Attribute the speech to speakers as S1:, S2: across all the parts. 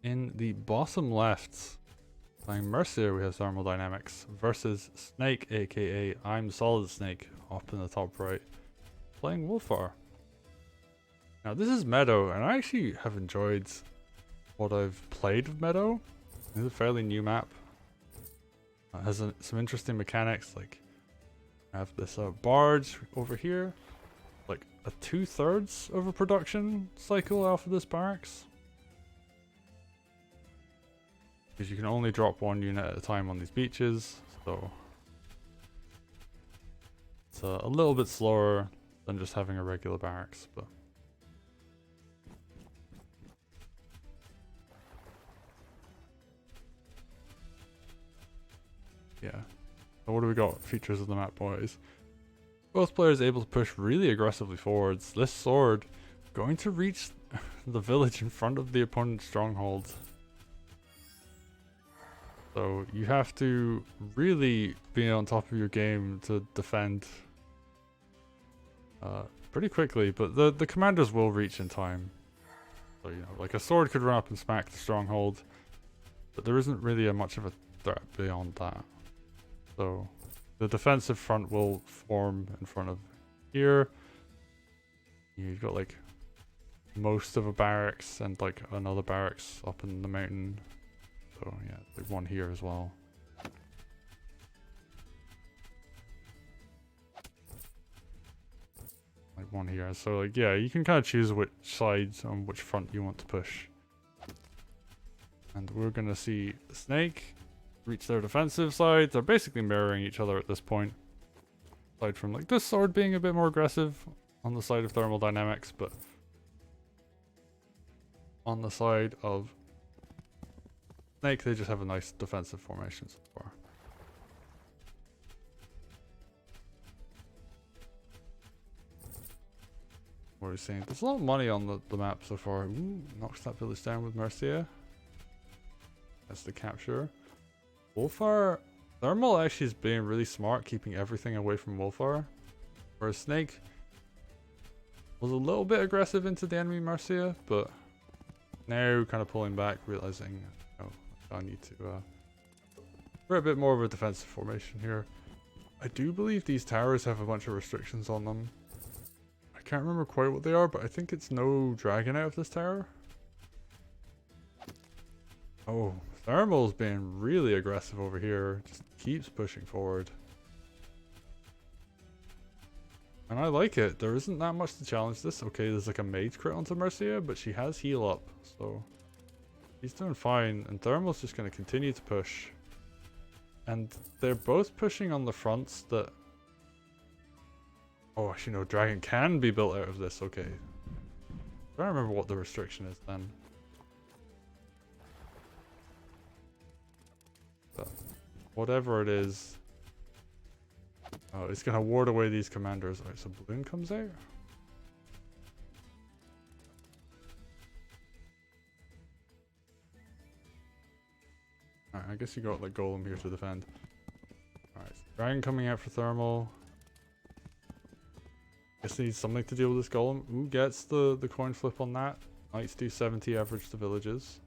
S1: In the bottom left, playing Mercia, we have thermaldynamics versus Snaek, aka I'm Solid Snake, up in the top right, playing Wulfar. Now this is Meadow, and I actually have enjoyed what I've played of Meadow. It's a fairly new map. It has some interesting mechanics, like I have this barge over here, like a 2/3 of a production cycle off of this barracks. Because you can only drop one unit at a time on these beaches, so it's a little bit slower than just having a regular barracks, but yeah. So what do we got? Features of the map, boys. Both players able to push really aggressively forwards. This sword going to reach the village in front of the opponent's stronghold. So you have to really be on top of your game to defend pretty quickly, but the commanders will reach in time. So, you know, like a sword could run up and smack the stronghold, but there isn't really much of a threat beyond that. So the defensive front will form in front of here. You've got like most of a barracks and like another barracks up in the mountain. So yeah, like one here as well. Like one here. So like yeah, you can kind of choose which sides on which front you want to push. And we're gonna see Snaek reach their defensive side. They're basically mirroring each other at this point. Aside from like this sword being a bit more aggressive on the side of thermaldynamics, but on the side of Snaek, they just have a nice defensive formation so far. What are we seeing? There's a lot of money on the map so far. Ooh, knocks that village down with Mercia. That's the capture. Wulfar, Thermal actually is being really smart, keeping everything away from Wulfar. Whereas Snaek was a little bit aggressive into the enemy Mercia, but now kind of pulling back, realizing, oh, I need to we're a bit more of a defensive formation here. I do believe these towers have a bunch of restrictions on them. I can't remember quite what they are, but I think it's no dragon out of this tower. Oh, Thermal's being really aggressive over here. Just keeps pushing forward. And I like it. There isn't that much to challenge this. Okay, there's like a mage crit onto Mercia, but she has heal up. So he's doing fine. And Thermal's just going to continue to push. And they're both pushing on the fronts that... Oh, actually no, dragon can be built out of this. Okay. I don't remember what the restriction is then. But whatever it is, oh, it's gonna ward away these commanders. Alright, so balloon comes out. Alright, I guess you got like golem here to defend. Alright, so dragon coming out for thermal. Guess needs something to deal with this golem. Ooh, gets the coin flip on that. Knights do 70 average to villages.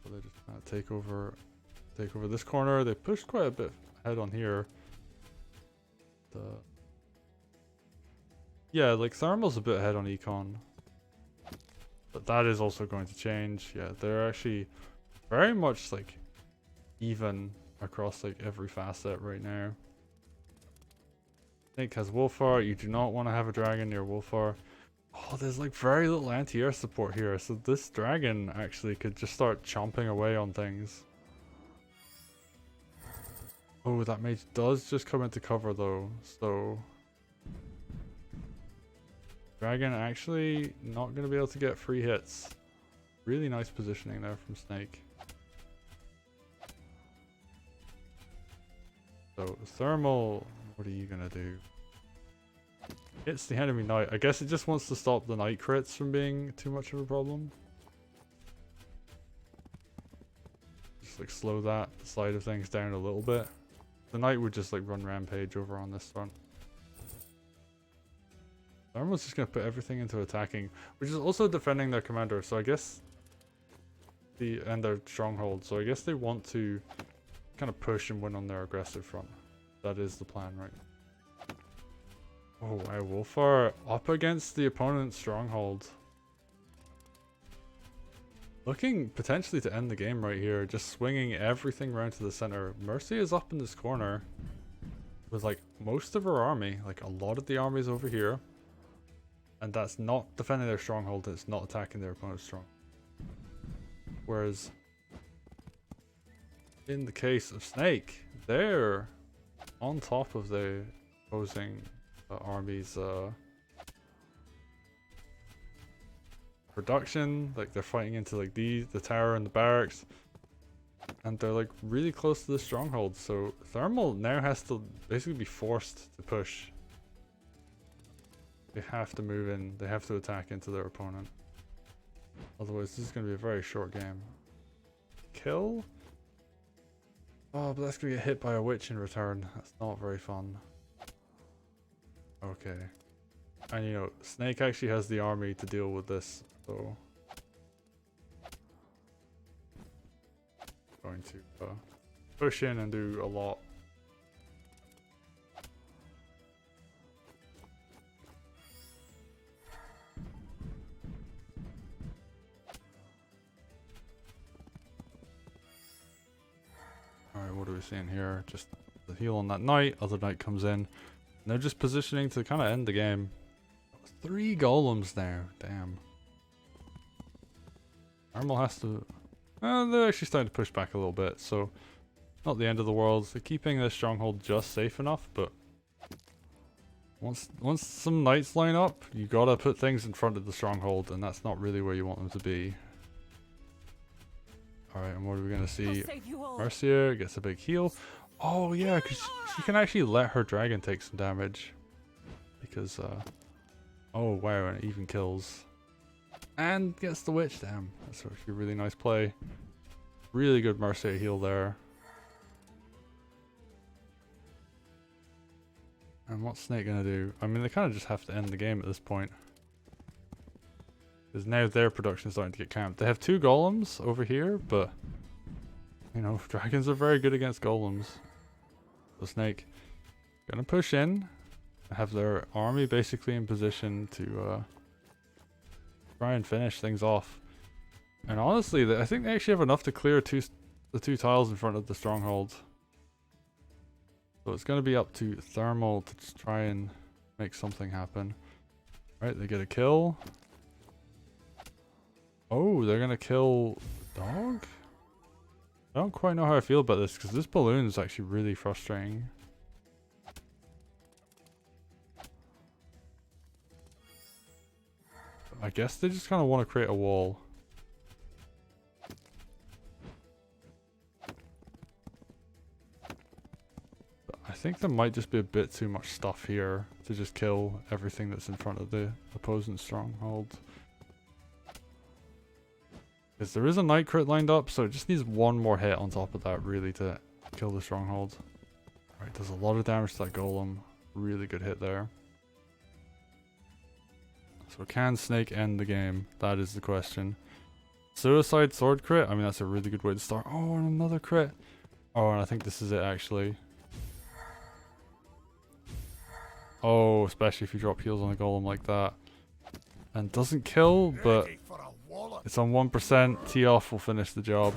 S1: So they just take over this corner. They pushed quite a bit ahead on here. Yeah, like Thermal's a bit ahead on econ, but that is also going to change. Yeah, they're actually very much like even across like every facet right now. Snaek has Wulfar. You do not want to have a dragon near Wulfar. Oh, there's like very little anti-air support here, so this dragon actually could just start chomping away on things. Oh, that mage does just come into cover though, so... Dragon actually not going to be able to get free hits. Really nice positioning there from Snaek. So, Thermal, what are you going to do? Hits the enemy knight. I guess it just wants to stop the knight crits from being too much of a problem. Just like slow that side of things down a little bit. The knight would just like run rampage over on this front. Thermal's just going to put everything into attacking, which is also defending their commander. So I guess and their stronghold, so I guess they want to kind of push and win on their aggressive front. That is the plan, right? Oh wow, Wulfar up against the opponent's stronghold. Looking potentially to end the game right here, just swinging everything around to the center. Mercia is up in this corner with like most of her army, like a lot of the army is over here. And that's not defending their stronghold, it's not attacking their opponent's stronghold. Whereas in the case of Snaek, they're on top of the opposing army's production. Like they're fighting into like the tower and the barracks, and they're like really close to the stronghold. So Thermal now has to basically be forced to push. They have to move in, they have to attack into their opponent. Otherwise this is going to be a very short game. Kill? Oh, but that's going to get hit by a witch in return. That's not very fun. Okay. And you know, Snaek actually has the army to deal with this, so... going to push in and do a lot. Alright, what are we seeing here? Just the heal on that knight, other knight comes in. And they're just positioning to kind of end the game. 3 golems now, damn. Thermal has to... they're actually starting to push back a little bit, so... not the end of the world. They're keeping their stronghold just safe enough, but... Once some knights line up, you gotta put things in front of the stronghold, and that's not really where you want them to be. Alright, and what are we gonna see? Mercia gets a big heal. Oh yeah, because she can actually let her dragon take some damage. Because, oh wow, and it even kills. And gets the witch, damn. That's actually a really nice play. Really good Mercia heal there. And what's Snaek gonna do? I mean, they kind of just have to end the game at this point. Because now their production is starting to get camped. They have 2 golems over here, but... you know, dragons are very good against golems. So Snaek gonna push in. Have their army basically in position to try and finish things off. And honestly, I think they actually have enough to clear the 2 tiles in front of the stronghold. So it's going to be up to Thermal to just try and make something happen. Right, they get a kill. Oh, they're going to kill Dog? I don't quite know how I feel about this, because this balloon is actually really frustrating. I guess they just kind of want to create a wall. But I think there might just be a bit too much stuff here to just kill everything that's in front of the opposing stronghold. Because there is a knight crit lined up, so it just needs one more hit on top of that really to kill the stronghold. Alright, does a lot of damage to that golem. Really good hit there. So can Snaek end the game? That is the question. Suicide sword crit? I mean, that's a really good way to start. Oh, and another crit. Oh, and I think this is it actually. Oh, especially if you drop heals on a golem like that. And doesn't kill, but it's on 1%. T-off will finish the job.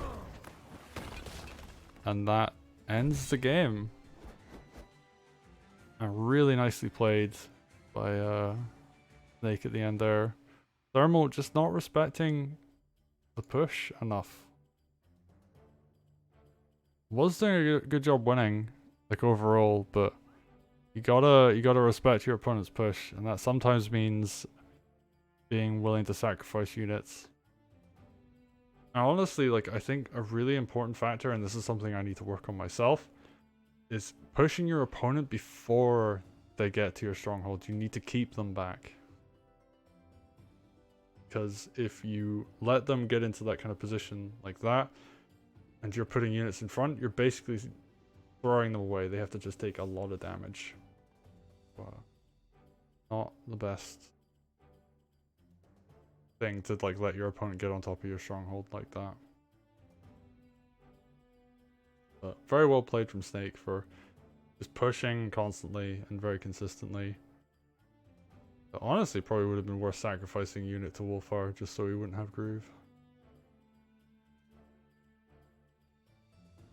S1: And that ends the game. And really nicely played by Snaek at the end there. Thermal just not respecting the push enough. Was doing a good job winning, like overall, but you gotta respect your opponent's push, and that sometimes means being willing to sacrifice units. And honestly, like, I think a really important factor, and this is something I need to work on myself, is pushing your opponent before they get to your stronghold. You need to keep them back. Because if you let them get into that kind of position like that, and you're putting units in front, you're basically throwing them away. They have to just take a lot of damage. Not the best thing to like let your opponent get on top of your stronghold like that. But very well played from Snaek for just pushing constantly and very consistently. But honestly, probably would have been worth sacrificing unit to Wulfar just so he wouldn't have Groove.